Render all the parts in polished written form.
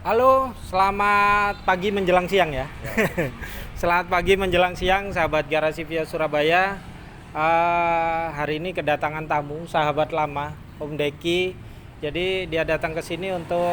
Halo, selamat pagi menjelang siang ya. Selamat pagi menjelang siang, sahabat Garasi Via Surabaya. Hari ini kedatangan tamu, sahabat lama, Om Deki. Jadi dia datang ke sini untuk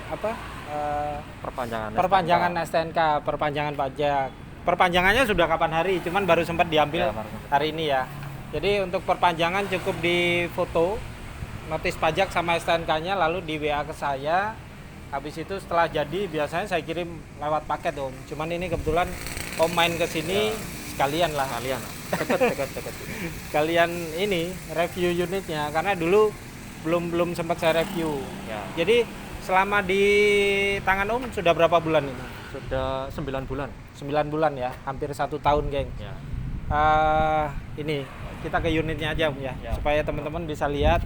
apa? Perpanjangan STNK, perpanjangan pajak. Perpanjangannya sudah kapan hari, cuman baru sempat diambil hari ini ya. Jadi untuk perpanjangan cukup di foto notis pajak sama STNK-nya, lalu di WA ke saya. Habis itu setelah jadi biasanya saya kirim lewat paket Om. Cuman ini kebetulan Om main ke sini sekalian lah. Dekat. Sekalian ini review unitnya karena dulu belum sempat saya review. Ya. Jadi selama di tangan Om sudah berapa bulan ini? Sudah 9 bulan. 9 bulan ya, hampir 1 tahun, geng. Ya. Ini kita ke unitnya aja Om ya, Ya. supaya teman-teman bisa lihat.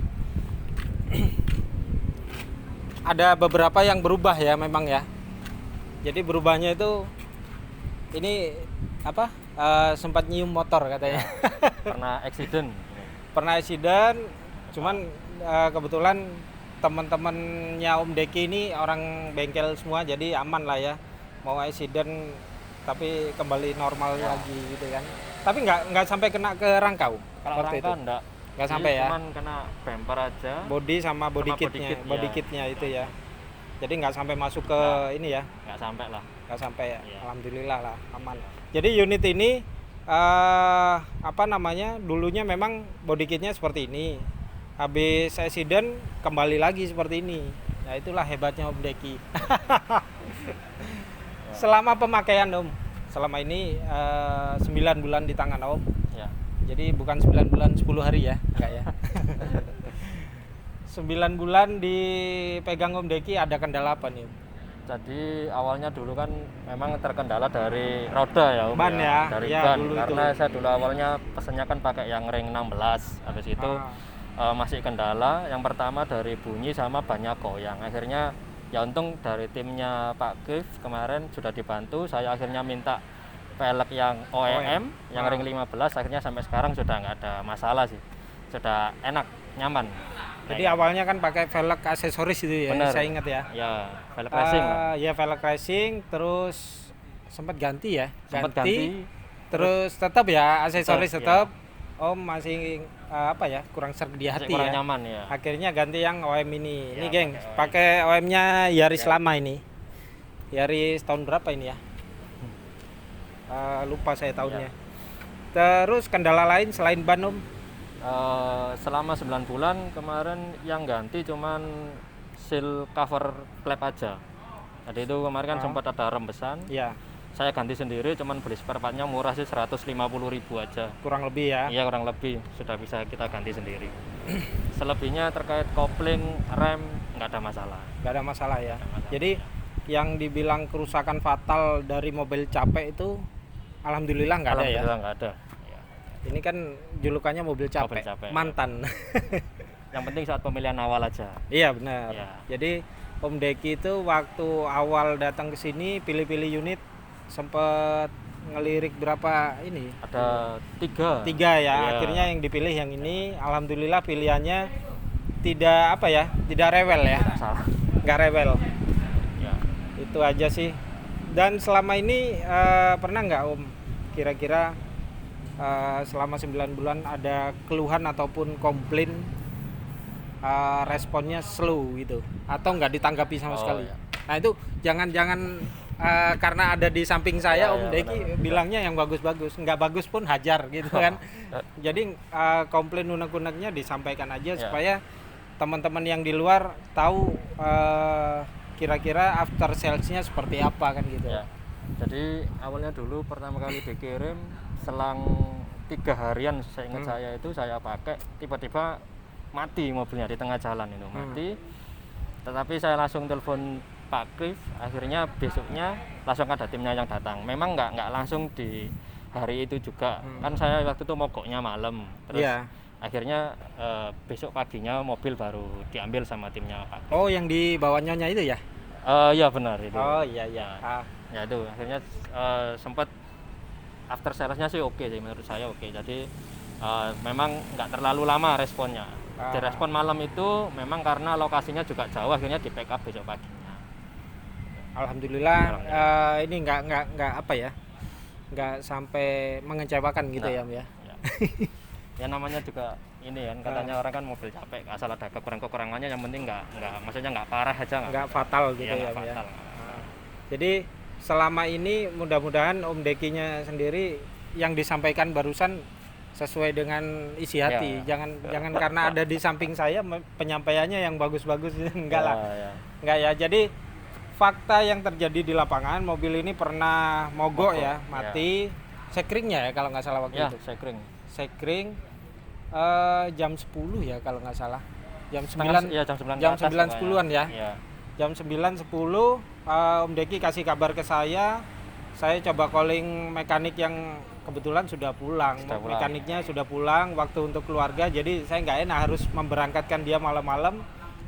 Ada beberapa yang berubah ya memang ya. Jadi berubahnya itu ini apa? Sempat nyium motor katanya. Pernah accident. Pernah accident, cuman kebetulan teman-temannya Om Deki ini orang bengkel semua, jadi aman lah ya. Mau accident tapi kembali normal lagi gitu kan. Tapi nggak sampai kena ke rangka Om. Kalau waktu rangka itu. enggak. Nggak sampai ya. Cuman kena bumper aja. Body sama body kitnya, body ya. kitnya itu ya. Jadi nggak sampai masuk ke ini ya. Enggak sampai lah. Nggak sampai ya. Iya. Alhamdulillah lah aman. Jadi unit ini apa namanya, dulunya memang body kitnya seperti ini, habis accident kembali lagi seperti ini. Nah itulah hebatnya Om Deki. Selama pemakaian Om, selama ini 9 bulan di tangan Om. Ya. Jadi bukan 9 bulan 10 hari ya, enggak ya. 9 bulan dipegang Om Deki, ada kendala apa nih? Jadi awalnya dulu kan memang terkendala dari roda ya Om. Ban ya? Dari Ya, ban. dulu Karena itu. saya dulu awalnya pesennya kan pakai yang ring 16. Habis itu masih kendala. Yang pertama dari bunyi sama banyak goyang. Akhirnya ya untung dari timnya Pak Kif kemarin sudah dibantu. Saya akhirnya minta velg yang OEM yang ring 15. Akhirnya sampai sekarang sudah nggak ada masalah sih. Sudah enak, nyaman. Jadi awalnya kan pakai velg aksesoris itu ya. Bener. Saya ingat ya. Ya, velg racing lah. Ya velg racing, terus sempat ganti ya. Sempat ganti. Terus tetap ya aksesoris Tetap, tetap. Om masih apa ya, kurang serg di hati kurang ya. nyaman ya. Akhirnya ganti yang OEM ini. Ya, Ini geng, pakai pakai OEM-nya Yaris lama ini. Yaris tahun berapa ini ya? Lupa saya tahunnya. Terus kendala lain selain ban Om? Selama 9 bulan kemarin yang ganti cuman seal cover klep aja. Jadi itu kemarin kan sempat ada rembesan. Iya, Saya ganti sendiri, cuman beli spare partnya murah sih 150.000 aja. kurang lebih ya. Iya kurang lebih sudah bisa kita ganti sendiri. Selebihnya terkait kopling, rem nggak ada masalah. Nggak ada masalah ya. Nggak ada masalah. Jadi yang dibilang kerusakan fatal dari mobil capek itu alhamdulillah nggak ada ya. Alhamdulillah nggak ada. Ya. Ini kan julukannya mobil capek, capek, mantan. Yang penting saat pemilihan awal aja. Iya benar. Iya. Jadi Om Deki itu waktu awal datang ke sini pilih-pilih unit sempat ngelirik berapa ini? Ada 3. 3 ya. Iya. Akhirnya yang dipilih yang ini. Alhamdulillah pilihannya tidak apa ya, tidak rewel ya. Salah. Nggak rewel. Ya. Itu aja sih. Dan selama ini pernah nggak Om kira-kira selama 9 bulan ada keluhan ataupun komplain responnya slow gitu atau nggak ditanggapi sama sekali? Iya. Nah itu jangan karena ada di samping saya Om Deki benar. bilangnya yang bagus-bagus, nggak bagus pun hajar gitu kan. Jadi komplain unek-uneknya disampaikan aja supaya teman-teman yang di luar tahu kira-kira after salesnya seperti apa kan gitu. Ya. Jadi awalnya dulu pertama kali dikirim selang 3 harian saya ingat saya itu saya pakai tiba-tiba mati mobilnya di tengah jalan itu mati. Tetapi saya langsung telepon Pak Krif, akhirnya besoknya langsung ada timnya yang datang. Memang nggak langsung di hari itu juga. Kan saya waktu itu mogoknya malam. Terus akhirnya besok paginya mobil baru diambil sama timnya Pak Krif. Oh, yang di bawah nyonya itu ya? Iya benar itu. Oh iya. Ya itu akhirnya sempat after salesnya sih oke sih menurut saya oke. Jadi memang nggak terlalu lama responnya. Direspon malam itu memang karena lokasinya juga jauh, akhirnya di pick up besok paginya. Alhamdulillah, ini nggak apa ya, nggak sampai mengecewakan gitu ya, ya. Ya namanya juga ini kan katanya orang kan mobil capek, asal ada kekurangannya yang penting nggak maksudnya nggak parah aja, nggak fatal gitu ya, fatal. Jadi selama ini mudah-mudahan Om Dekinya sendiri yang disampaikan barusan sesuai dengan isi hati. Jangan karena ada di samping saya penyampaiannya yang bagus-bagus enggak lah. Enggak ya. Jadi fakta yang terjadi di lapangan, mobil ini pernah mogok ya, mati. Sekringnya ya kalau nggak salah waktu itu. Sekring jam 10 ya kalau nggak salah. Jam 9 jam 9.10-an ya. Jam 9.10 Om Deki kasih kabar ke saya coba calling mekanik yang kebetulan sudah pulang. Mekaniknya sudah pulang waktu untuk keluarga, jadi saya nggak enak harus memberangkatkan dia malam-malam.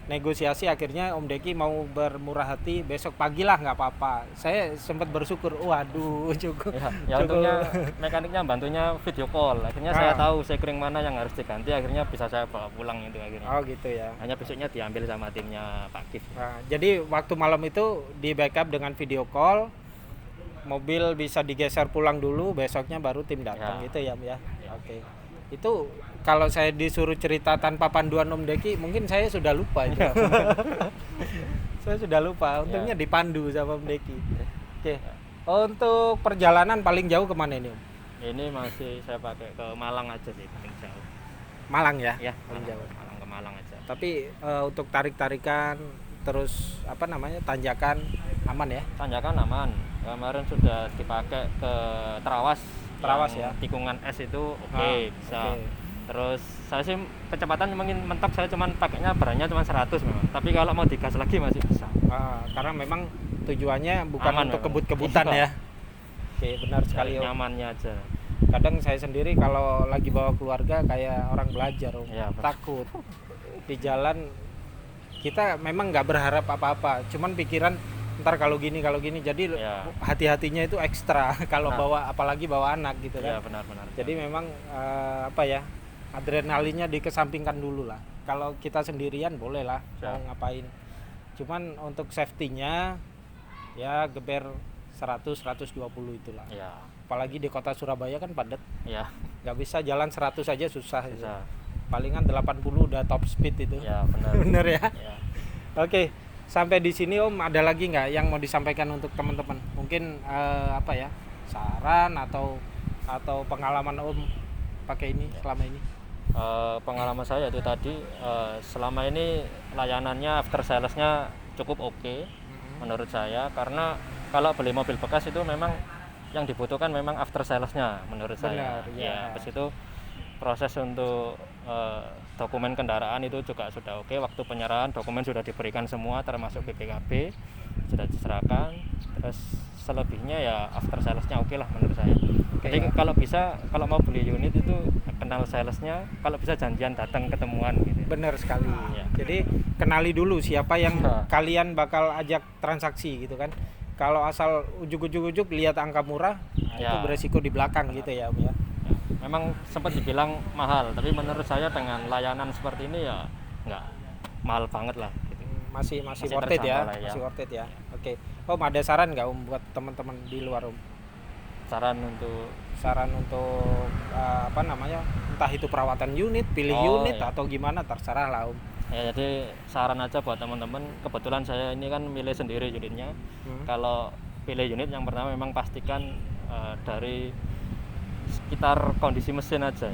Negosiasi akhirnya Om Deki mau bermurah hati, besok pagi lah nggak apa-apa. Saya sempat bersyukur, waduh cukup. Ya untungnya mekaniknya bantunya video call. Akhirnya saya tahu sekring mana yang harus diganti, akhirnya bisa saya bawa pulang itu akhirnya. Oh gitu ya. Hanya besoknya diambil sama timnya Pak Kif. Nah, jadi waktu malam itu di backup dengan video call, mobil bisa digeser pulang dulu, besoknya baru tim datang gitu ya. Oke. Itu kalau saya disuruh cerita tanpa panduan Om Deki, mungkin saya sudah lupa ya. Saya sudah lupa. Untungnya dipandu sama Om Deki. Oke. Untuk perjalanan paling jauh kemana ini Om? Ini masih saya pakai ke Malang aja sih, paling jauh. Malang ya? Ya, paling jauh. Malang ke Malang aja. Tapi untuk tarik-tarikan terus tanjakan aman ya? Tanjakan aman. Kemarin sudah dipakai ke Trawas ya. Tikungan S itu bisa. Terus saya sih kecepatan mungkin mentok saya cuman pakainya barangnya cuma 100 memang. Tapi kalau mau digas lagi masih bisa. Karena memang tujuannya bukan aman, untuk kebut-kebutan ya. Oke, benar sekali Om. Nyamannya aja. Kadang saya sendiri kalau lagi bawa keluarga kayak orang belajar Om. Ya, takut di jalan. Kita memang nggak berharap apa-apa, cuman pikiran ntar kalau gini jadi hati-hatinya itu ekstra kalau apalagi bawa anak gitu kan. Ya, benar. Jadi memang adrenalinnya dikesampingkan dulu lah. Kalau kita sendirian boleh lah mau ngapain. Cuman untuk safety-nya ya geber 100-120 itulah. Ya. Apalagi di kota Surabaya kan padat. Ya. Nggak bisa jalan 100 aja susah. Gitu. Palingan 80 udah top speed itu. Ya, benar. Benar ya? Oke. Sampai di sini Om, ada lagi nggak yang mau disampaikan untuk teman-teman? Mungkin saran atau pengalaman Om pakai ini selama ini? Pengalaman saya itu tadi selama ini layanannya after sales-nya cukup oke menurut saya, karena kalau beli mobil bekas itu memang yang dibutuhkan memang after sales-nya menurut saya. Habis itu proses untuk dokumen kendaraan itu juga sudah oke. Waktu penyerahan dokumen sudah diberikan semua termasuk BPKB sudah diserahkan. Terus selebihnya ya after salesnya oke lah menurut saya. Jadi kalau bisa, kalau mau beli unit itu kenal salesnya, kalau bisa janjian datang ketemuan gitu. Benar sekali. Jadi kenali dulu siapa yang kalian bakal ajak transaksi gitu kan. Kalau asal ujuk-ujuk lihat angka murah, itu beresiko di belakang gitu ya Om ya. Memang sempat dibilang mahal, tapi menurut saya dengan layanan seperti ini ya nggak mahal banget lah gitu. Masih worth it ya. Masih worth it ya. Oke. Om ada saran nggak Om buat teman-teman di luar Om? Saran untuk entah itu perawatan unit, pilih unit atau gimana, terserah lah Om. Ya, jadi saran aja buat teman-teman. Kebetulan saya ini kan milih sendiri unitnya. Kalau pilih unit yang pertama memang pastikan dari sekitar kondisi mesin aja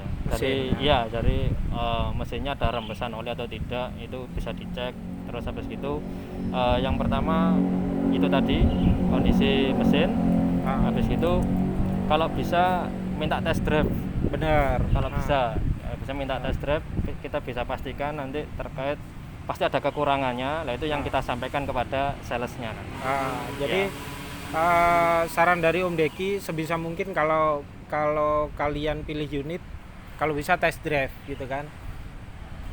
ya. Dari mesinnya ada rembesan oli atau tidak, itu bisa dicek. Terus habis itu yang pertama itu tadi kondisi mesin. Habis itu kalau bisa minta test drive. Benar. Kalau bisa minta test drive, kita bisa pastikan nanti terkait pasti ada kekurangannya. Lah itu yang kita sampaikan kepada salesnya. Jadi saran dari Om Deki sebisa mungkin kalau kalian pilih unit, kalau bisa test drive gitu kan.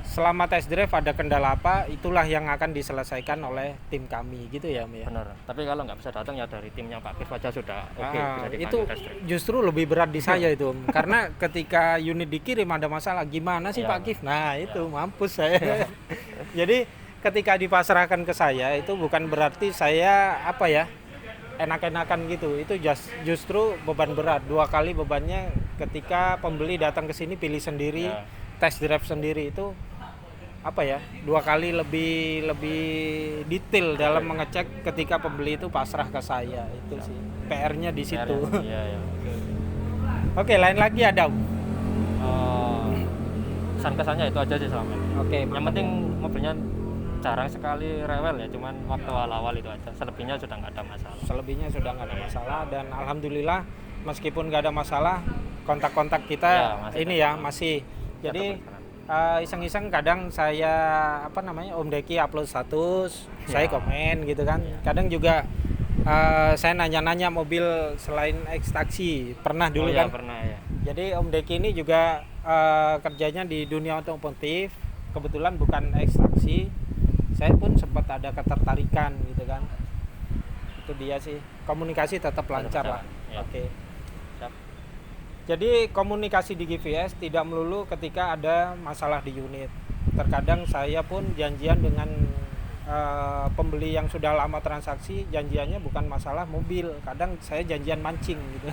Selama test drive ada kendala apa, itulah yang akan diselesaikan oleh tim kami gitu ya Om ya. Benar. Tapi kalau nggak bisa datang ya dari timnya Pak Kif aja sudah oke, bisa dipanggil itu test drive. Justru lebih berat di saya itu Om. Karena ketika unit dikirim ada masalah, gimana sih Pak Kif? Nah itu mampus saya. Jadi ketika dipasrahkan ke saya itu bukan berarti saya apa ya enak-enakan gitu. Itu justru beban berat. 2 kali bebannya ketika pembeli datang ke sini pilih sendiri, test drive sendiri itu apa ya 2 kali lebih detail dalam mengecek ketika pembeli itu pasrah ke saya. Itu sih PR-nya di situ. Iya. Oke, lain lagi ada. Kesan-kesannya itu aja sih selama ini. Oke, Yang penting mobilnya jarang sekali rewel ya, cuman waktu awal-awal itu aja. Selebihnya sudah nggak ada masalah. Selebihnya sudah nggak ada masalah dan alhamdulillah meskipun nggak ada masalah kontak-kontak kita Ya, masih ini ya masih. Jadi iseng-iseng kadang saya Om Deki upload status, saya komen gitu kan. Kadang juga saya nanya-nanya mobil selain X-Taxi pernah dulu kan. Pernah ya. Jadi Om Deki ini juga kerjanya di dunia otomotif, kebetulan bukan X-Taxi. Saya pun sempat ada ketertarikan gitu kan. Itu dia sih, komunikasi tetap lancar lah. Ya. Oke. Siap. Jadi komunikasi di GVS tidak melulu ketika ada masalah di unit. Terkadang saya pun janjian dengan pembeli yang sudah lama transaksi, janjiannya bukan masalah mobil, kadang saya janjian mancing gitu.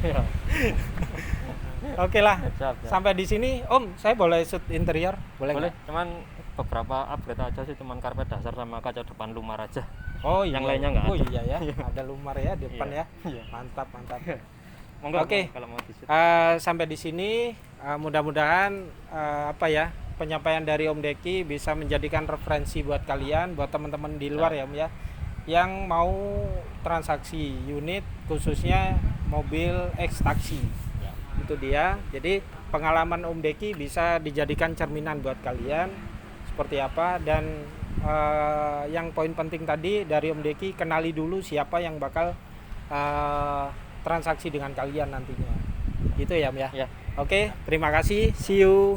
Ya. Oke lah. Siap. Sampai di sini Om, saya boleh shoot interior? Boleh. Cuman beberapa upgrade aja sih, cuman karpet dasar sama kaca depan lumar aja. Oh, yang lainnya nggak ada. Oh iya ya, ada lumar ya di depan ya. Iya. Mantap. Monggo, Oke. kalau mau di-shoot. Sampai di sini mudah-mudahan penyampaian dari Om Deki bisa menjadikan referensi buat kalian, buat teman-teman di luar ya Om ya, yang mau transaksi unit khususnya mobil X-Taxi. Ya. Itu dia. Jadi pengalaman Om Deki bisa dijadikan cerminan buat kalian seperti apa, dan yang poin penting tadi dari Om Deki, kenali dulu siapa yang bakal transaksi dengan kalian nantinya. Gitu ya Om ya. Ya. Oke, terima kasih. See you.